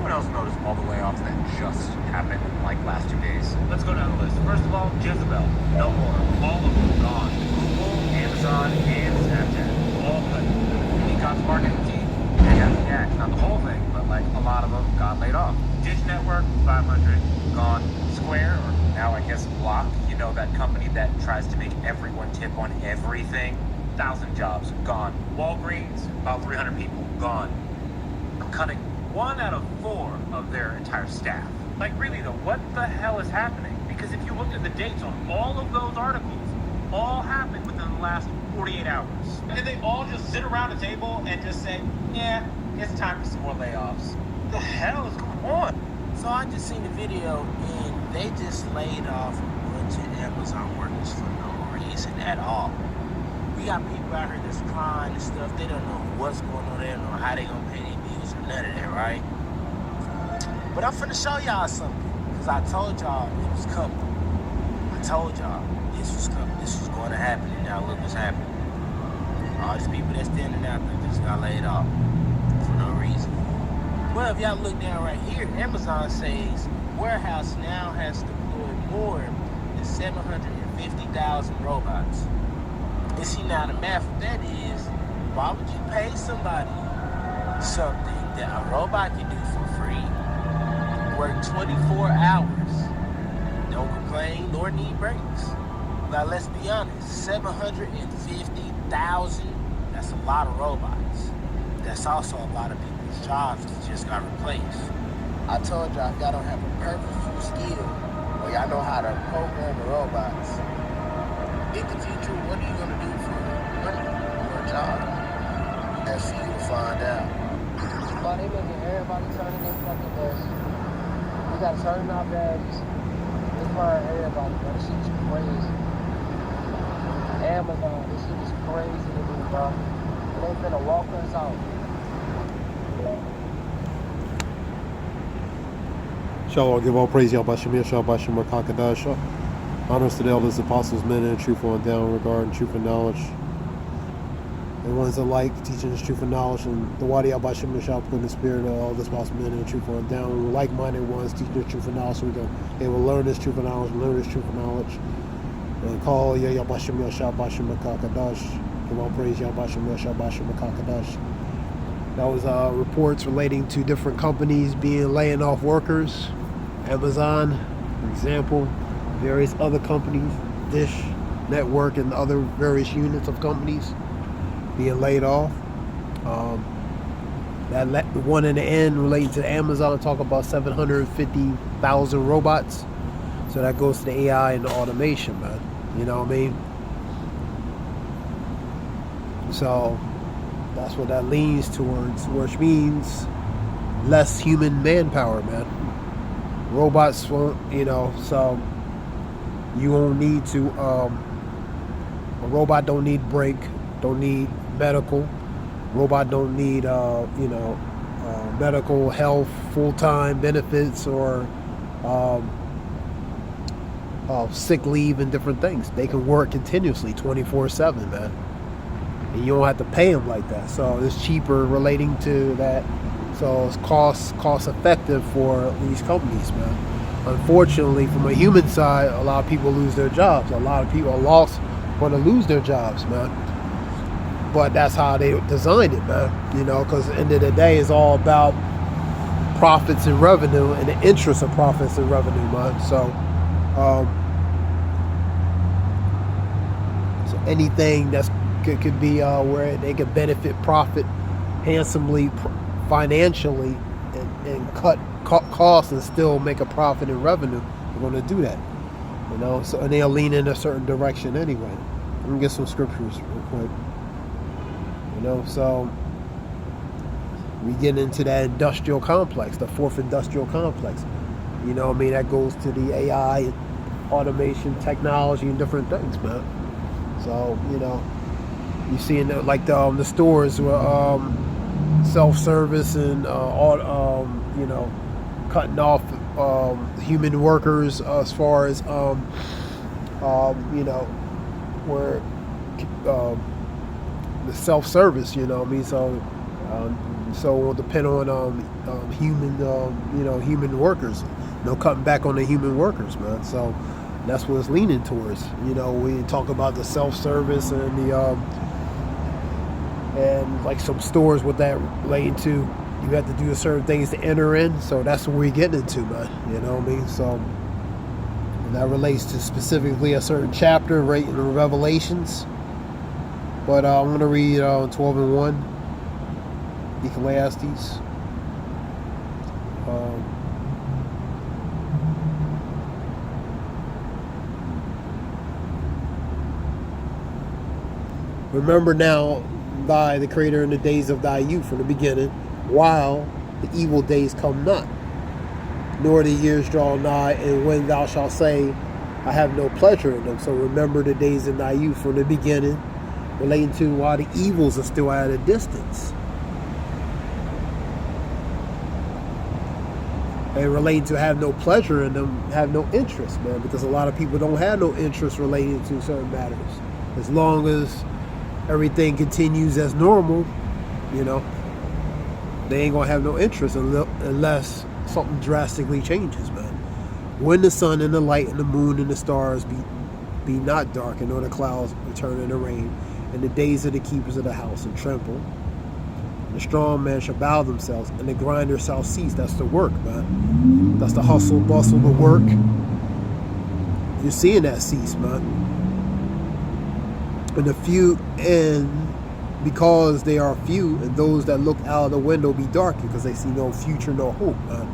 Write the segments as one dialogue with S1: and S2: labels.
S1: anyone else notice all the layoffs that just happened in like last 2 days? Let's go down the list. First of all, Jezebel, no more. All of them gone. Google, Amazon, and Snapchat, all cut. Peacock's marketing team, they got the axe. Not the whole thing, but like a lot of them got laid off. Dish Network, 500, gone. Square, or now I guess Block, you know, that company that tries to make everyone tip on everything, 1,000 jobs, gone. Walgreens, about 300 people, gone. I'm cutting 1 out of 4 of their entire staff. Like really though, what the hell is happening? Because if you look at the dates on all of those articles, all happened within the last 48 hours. And then they all just sit around a table and just say, yeah, it's time for some more layoffs. What the hell is going on?
S2: So I just seen the video and they just laid off a bunch of Amazon workers for no reason at all. We got people out here that's crying and stuff. They don't know what's going on. They don't know how they gonna pay their bills or none of that, right? But I'm finna show y'all something. Because I told y'all it was coming. I told y'all this was coming. This was going to happen. And now look what's happening. All these people that's standing out there just got laid off for no reason. Well, if y'all look down right here, Amazon says warehouse now has deployed more than 750,000 robots. And see, now the math of that is, why would you pay somebody something that a robot can do for free? Work 24 hours, don't complain nor need breaks. Now let's be honest, 750,000, that's a lot of robots. That's also a lot of people's jobs that just got replaced. I told y'all if y'all don't have a purposeful skill or y'all know how to program the robots, in the future, what are you gonna do for money or a job? That's for you to find out.
S3: But they making everybody turn in their fucking desk. We gotta turn our badges. They firing everybody, bro. This shit is crazy. Amazon, this shit is crazy to me, bro. And they finna walk us out.
S4: Shalom, give all praise, Yahweh Shemir, Shabbat Shemar Kakadasha. Honors to the elders, apostles, men, and truthful and down regard and truth and knowledge. And ones alike, teaching us truth and knowledge, and the Wadi Yahweh Shemir shall put in the spirit of all the apostles, men, and truthful and down. Like-minded ones, teaching us truth and knowledge, so they will learn this truth and knowledge, learn this truth and knowledge. And call Yahweh Shemir, Shabbat Shemar Kakadash. Give all praise, Yahweh Shemir, Shabbat Shemar Kakadash. That was reports relating to different companies laying off workers. Amazon, for example, various other companies, Dish Network, and other various units of companies being laid off. That one in the end relating to Amazon, talk about 750,000 robots. So that goes to the AI and the automation, man. You know what I mean? So that's what that leans towards, which means less human manpower, man. Robots won't, so you won't need to, a robot don't need break, don't need medical, robot don't need, medical health, full-time benefits, or sick leave and different things. They can work continuously 24/7, man. And you don't have to pay them like that. So it's cheaper relating to that. So it's cost effective for these companies, man. Unfortunately, from a human side, a lot of people lose their jobs. A lot of people are going to lose their jobs, man. But that's how they designed it, man. Because at the end of the day, it's all about profits and revenue and the interest of profits and revenue, man. So anything that's could be where they could benefit profit handsomely financially and cut costs and still make a profit in revenue, they're going to do that. So and they'll lean in a certain direction anyway. Let me get some scriptures real quick. So we get into that industrial complex, the fourth industrial complex. That goes to the AI, automation, technology, and different things, man. So you see in the stores where self-service and cutting off human workers as far as where the self-service, so So it will depend on human, human workers. Cutting back on the human workers, man. So that's what it's leaning towards. We talk about the self-service and and like some stores with that relating to you have to do certain things to enter in. So that's what we're getting into, man. You know what I mean? So and that relates to specifically a certain chapter right in the Revelations. But I'm going to read 12:1, Ecclesiastes. Remember now the Creator in the days of thy youth from the beginning, while the evil days come not, nor the years draw nigh, and when thou shalt say, I have no pleasure in them. So remember the days in thy youth from the beginning, relating to why the evils are still at a distance. And relating to have no pleasure in them, have no interest, man, because a lot of people don't have no interest relating to certain matters. As long as everything continues as normal, they ain't gonna have no interest unless something drastically changes, man. When the sun and the light and the moon and the stars be not darkened, nor the clouds return in the rain, and the days of the keepers of the house and tremble, the strong man shall bow themselves, and the grinder shall cease. That's the work, man. That's the hustle, bustle, the work. You're seeing that cease, man. And the few, and because they are few, and those that look out of the window be darkened, because they see no future, no hope, man.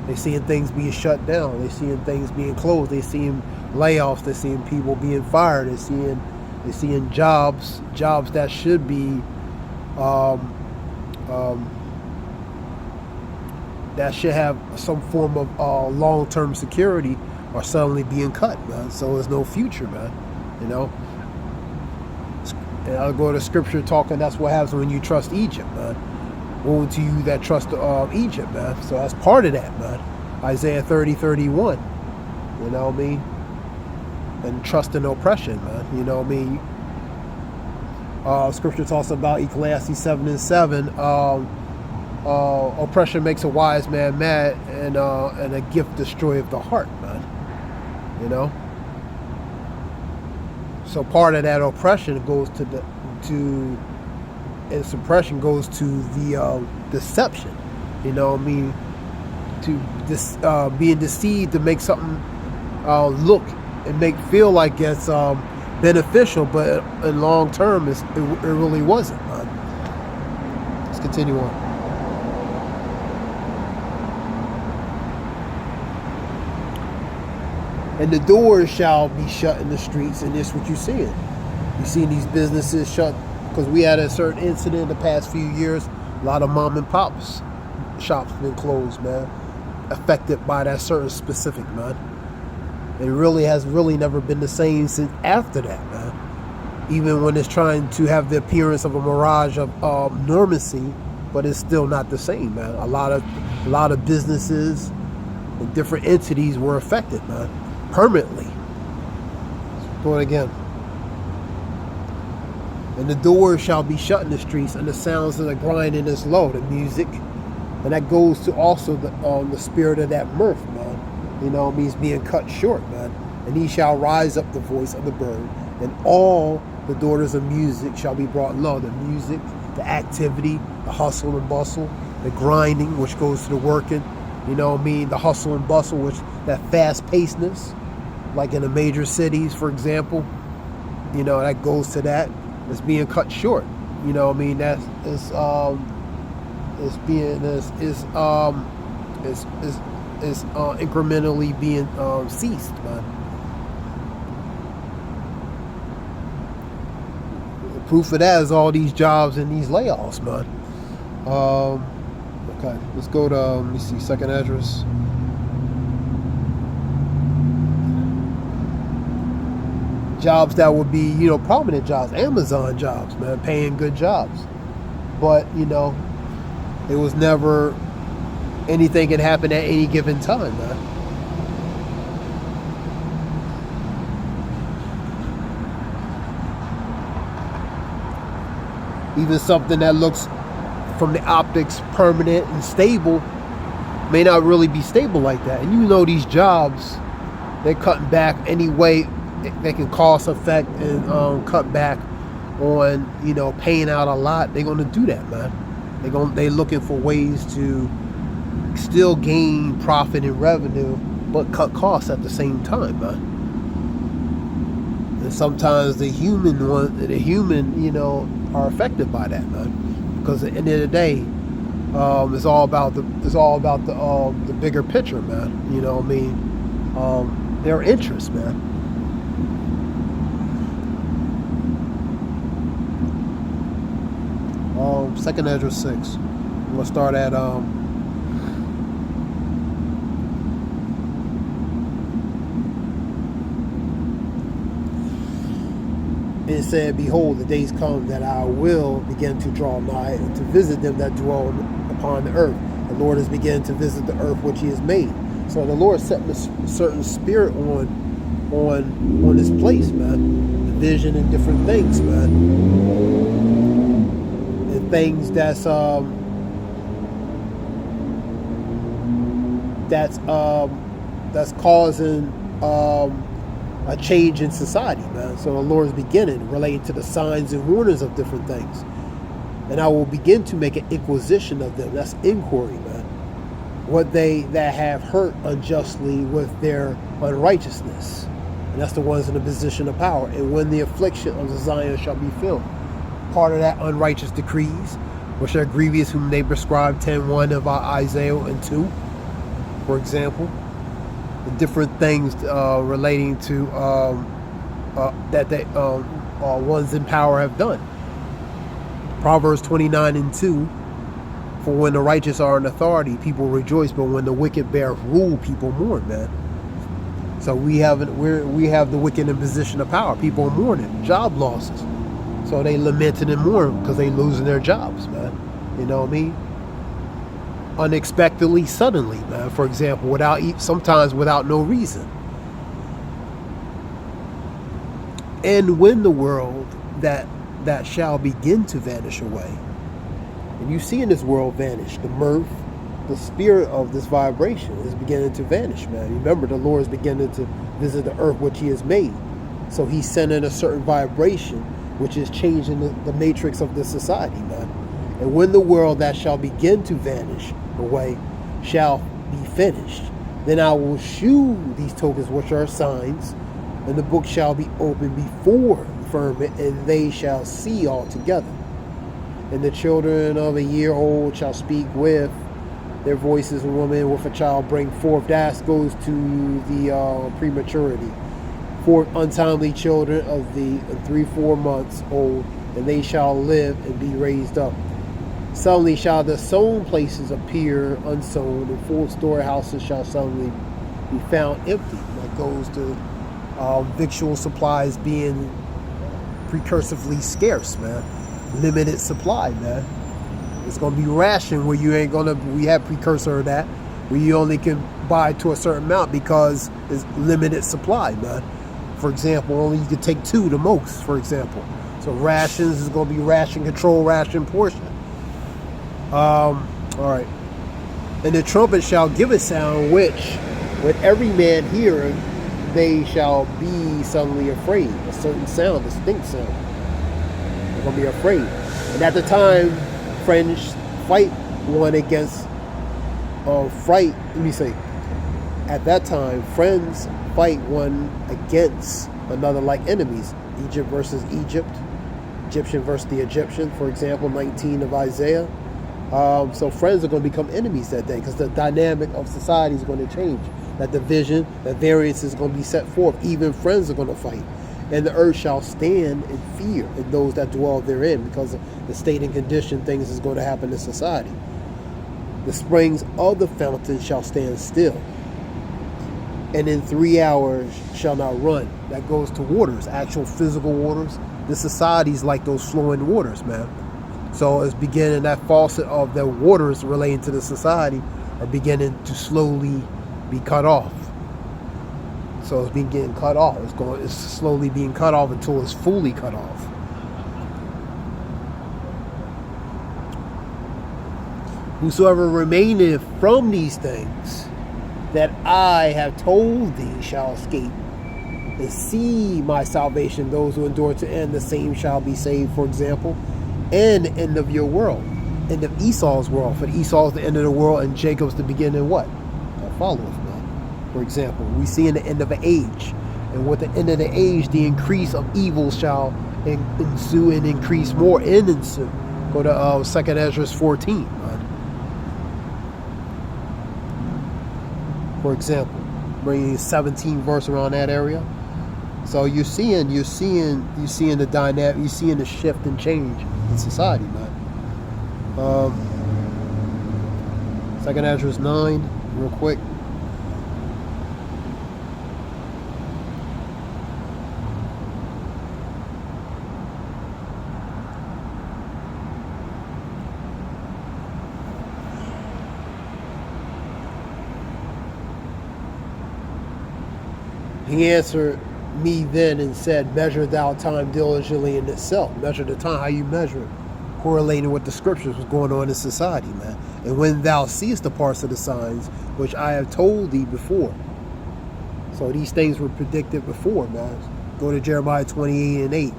S4: They seeing things being shut down. They seeing things being closed. They seeing layoffs. They seeing people being fired. They seeing jobs that should be that should have some form of long-term security are suddenly being cut, man. So there's no future, man. And I'll go to scripture talking. That's what happens when you trust Egypt, man. Woe to you that trust Egypt, man. So that's part of that, man. Isaiah 30:31. You know what I mean? And trust in oppression, man. You know what I mean? Scripture talks about Ecclesiastes 7:7. Oppression makes a wise man mad, and a gift destroyeth the heart, man. So part of that oppression goes and suppression goes to the deception. To being deceived to make something look and feel like it's beneficial, but in long term, it really wasn't, man. Let's continue on. And the doors shall be shut in the streets, and this is what you're seeing. You're seeing these businesses shut, because we had a certain incident in the past few years. A lot of mom and pops shops been closed, man, affected by that certain specific, man. It really has never been the same since after that, man. Even when it's trying to have the appearance of a mirage of normalcy, but it's still not the same, man. A lot of businesses and different entities were affected, man, permanently. Let's go again. And the doors shall be shut in the streets, and the sounds of the grinding is low, the music. And that goes to also the spirit of that mirth, man. Means being cut short, man. And he shall rise up the voice of the bird, and all the daughters of music shall be brought low. The music, the activity, the hustle and bustle, the grinding, which goes to the working. The hustle and bustle, which that fast-pacedness, like in the major cities, for example, that goes to that. It's being cut short. That is is incrementally being ceased, man. The proof of that is all these jobs and these layoffs, man. Okay, let's go to let me see, second address. Jobs that would be, prominent jobs, Amazon jobs, man, paying good jobs. But, it was never anything can happen at any given time, man. Even something that looks from the optics permanent and stable may not really be stable like that. And you know these jobs, they're cutting back any way they can cost effect and cut back on, you know, paying out a lot. They're going to do that, man. They're looking for ways to still gain profit and revenue, but cut costs at the same time, man. And sometimes the human, you know, are affected by that, man. Because at the end of the day, it's all about the bigger picture, man. You know what I mean? Their interests, man. Second Ezra 6. We'll start at it said, "Behold, the days come that I will begin to draw nigh and to visit them that dwell upon the earth. The Lord is beginning to visit the earth which He has made." So the Lord set a certain spirit on this place, man. The vision and different things, man, and things that's causing a change in society, man. So the Lord is beginning relating to the signs and wonders of different things. And I will begin to make an inquisition of them. That's inquiry, man. What that have hurt unjustly with their unrighteousness. And that's the ones in the position of power. And when the affliction of the Zion shall be filled. Part of that unrighteous decrees, which are grievous, whom they prescribe 10:1 of Isaiah and 2, for example. The different things relating to that they ones in power have done. Proverbs 29:2, for when the righteous are in authority, people rejoice, but when the wicked bear rule, people mourn, man. So we have the wicked in position of power. People are mourning, job losses. So they lamented and mourn because they losing their jobs, man. You know what I mean? Unexpectedly, suddenly, man. For example, sometimes without no reason. And when the world that shall begin to vanish away, and you see in this world vanish, the mirth, the spirit of this vibration is beginning to vanish, man. Remember, the Lord is beginning to visit the earth which He has made. So He's sending a certain vibration which is changing the matrix of the society, man. And when the world that shall begin to vanish away shall be finished, then I will shew these tokens which are signs, and the book shall be opened before the firmament, and they shall see altogether. And the children of a year old shall speak with their voices, and women with a child bring forth. That goes to the prematurity. For untimely children of the 3-4 months old, and they shall live and be raised up. Suddenly shall the sown places appear unsown, and full storehouses shall suddenly be found empty. That goes to victual supplies being precursively scarce, man. Limited supply, man. It's going to be ration where you ain't going to, we have precursor of that, where you only can buy to a certain amount because it's limited supply, man. For example, only you can take 2 the most, for example. So rations is going to be ration control, ration portion. All right. And the trumpet shall give a sound, which, with every man hearing, they shall be suddenly afraid. A certain sound, distinct sound. They're going to be afraid. And at the time, friends fight one against, at that time, friends fight one against another like enemies. Egypt versus Egypt. Egyptian versus the Egyptian, for example, 19 of Isaiah. So friends are going to become enemies that day because the dynamic of society is going to change. That division, that variance is going to be set forth. Even friends are going to fight. And the earth shall stand in fear in those that dwell therein, because of the state and condition things is going to happen in society. The springs of the fountain shall stand still, and in 3 hours shall not run. That goes to waters, actual physical waters. The society's like those flowing waters, man. So it's beginning, that faucet of the waters relating to the society are beginning to slowly be cut off. So it's been getting cut off. It's slowly being cut off until it's fully cut off. Whosoever remaineth from these things that I have told thee shall escape and see my salvation. Those who endure to end, the same shall be saved, for example. And the end of your world, end of Esau's world. For Esau is the end of the world, and Jacob's the beginning of what? That followeth, man. For example, we see in the end of an age. And with the end of the age, the increase of evil shall ensue and increase more and ensue. Go to 2nd Ezra 14, man. For example, bringing 17 verse around that area. So you're seeing the dynamic, you're seeing the shift and change in society, man. 2nd Ezra 9, real quick. He answered me then and said, measure thou time diligently in itself. Measure the time, how you measure it, correlating with the scriptures, what's going on in society, man. And when thou seest the parts of the signs which I have told thee before. So these things were predicted before, man. Go to Jeremiah 28 and 8,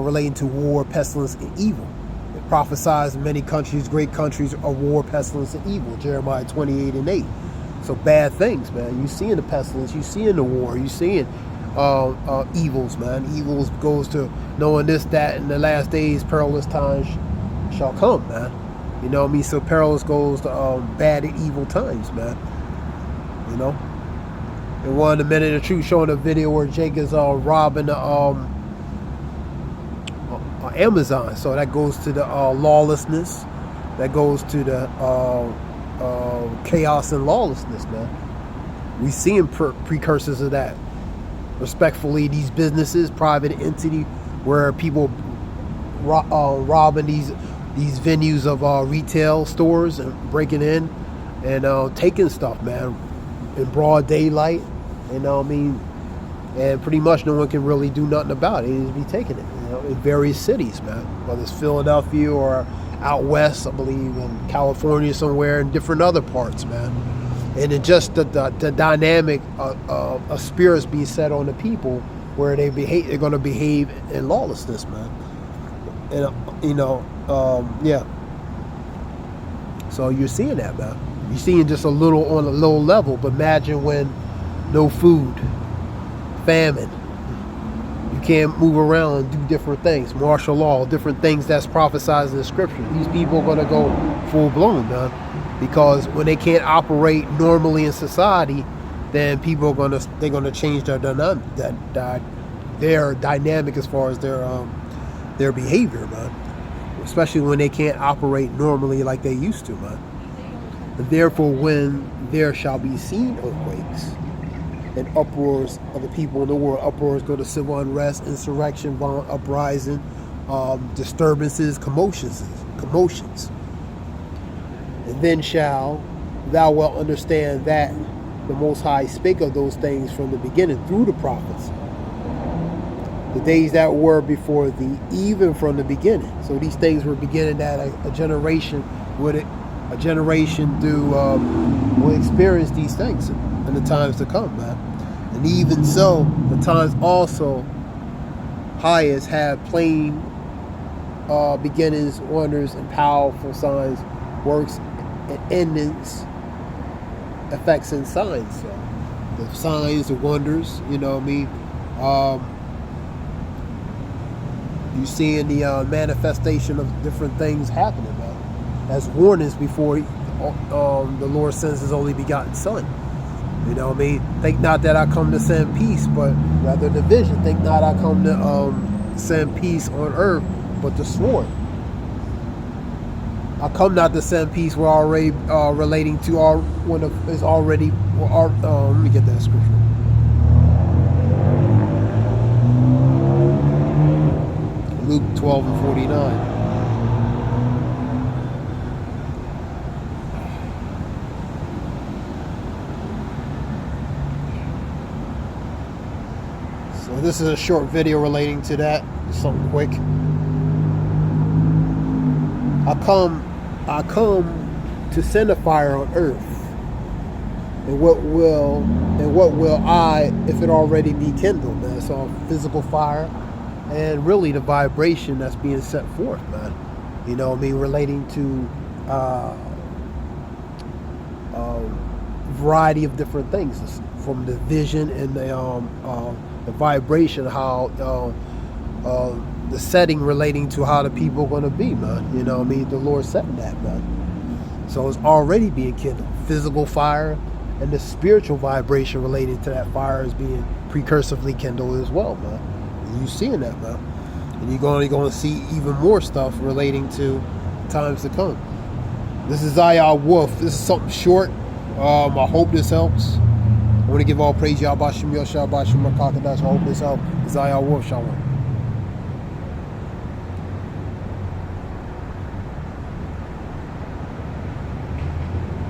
S4: relating to war, pestilence, and evil. It prophesies in many countries, great countries, of war, pestilence, and evil. Jeremiah 28 and 8. So bad things, man. You seeing the pestilence, you seeing the war, you seeing evils, man. Evils goes to knowing this, that, in the last days, perilous times shall come, man. You know what I mean? So perilous goes to bad and evil times, man. You know? And one of the Men of the Truth showing a video where Jake is robbing the Amazon. So that goes to the lawlessness. That goes to the chaos and lawlessness, man. We seeing precursors of that. Respectfully, these businesses, private entity, where people robbing these venues of retail stores and breaking in and taking stuff, man, in broad daylight. You know what I mean? And pretty much no one can really do nothing about it. They just be taking it, you know, in various cities, man. Whether it's Philadelphia or out west, I believe, in California somewhere, and different other parts, man. And it just the dynamic of spirits being set on the people, where they're going to behave in lawlessness, man. And yeah. So you're seeing that, man. You're seeing just a little on a low level, but imagine when no food, famine. You can't move around and do different things, martial law, different things that's prophesied in the scripture. These people are going to go full blown, man, because when they can't operate normally in society, then people are they're gonna change their dynamic as far as their behavior, man. Especially when they can't operate normally like they used to, man. And therefore, when there shall be seen earthquakes and uproars of the people in the world, uproars go to civil unrest, insurrection, uprising, disturbances, commotions. And then shall thou well understand that the Most High spake of those things from the beginning through the prophets, the days that were before thee, even from the beginning. So these things were beginning that a generation will experience these things in the times to come, man. And even so, the times also highest have plain beginnings, wonders, and powerful signs, works, and endings, effects, and signs. So the signs, the wonders, you know what I mean? You seeing the manifestation of different things happening, man, as warnings before the Lord sends His only begotten Son. You know what I mean? Think not that I come to send peace, but rather division. Think not I come to send peace on earth, but the sword. I come not to send peace. We're already relating to our one of is already. Let me get that scripture. Luke 12:49. So this is a short video relating to that. Something quick. I come to send a fire on earth. And what will I, if it already be kindled, man? So physical fire and really the vibration that's being set forth, man. You know what I mean? Relating to variety of different things, from the vision and the vibration, how the setting relating to how the people are going to be, man. You know what I mean? The Lord said that, man. So it's already being kindled. Physical fire and the spiritual vibration related to that fire is being precursively kindled as well, man. And you're seeing that, man. And you're going to see even more stuff relating to times to come. This is Zayah Wolf. This is something short. I hope this helps. I want to give all praise Yahweh Shem Yahshua Bashim Makakadash. I hope this helps. Zayah Wolf, Shalom.